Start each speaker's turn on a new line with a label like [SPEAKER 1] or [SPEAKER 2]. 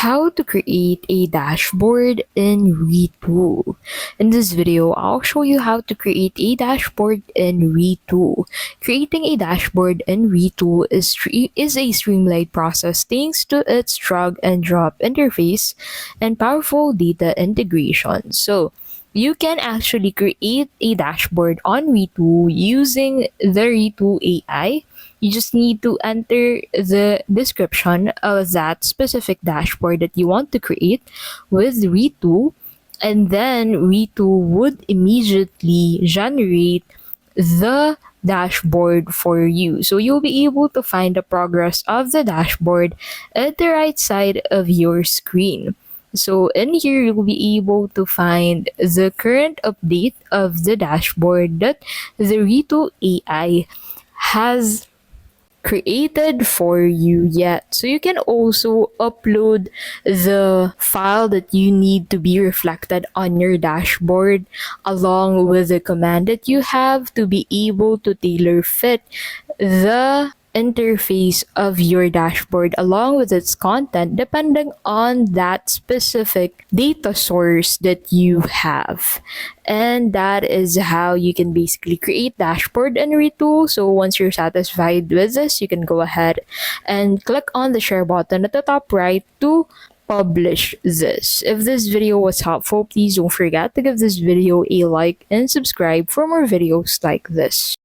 [SPEAKER 1] how to create a dashboard in Retool. In this video, I'll show you how to create a dashboard in Retool. Creating a dashboard in Retool is a streamlined process thanks to its drag and drop interface and powerful data integration. So, you can actually create a dashboard on Retool using the Retool AI. You just need to enter the description of that specific dashboard that you want to create with Retool, and then Retool would immediately generate the dashboard for you. So you'll be able to find the progress of the dashboard at the right side of your screen. So in here, you'll be able to find the current update of the dashboard that the Retool AI has created for you yet. So you can also upload the file that you need to be reflected on your dashboard along with the command that you have to be able to tailor fit the interface of your dashboard along with its content depending on that specific data source that you have. And that is how you can basically create dashboard in Retool. So once you're satisfied with this, you can go ahead and click on the share button at the top right to publish this. If this video was helpful, please don't forget to give this video a like and subscribe for more videos like this.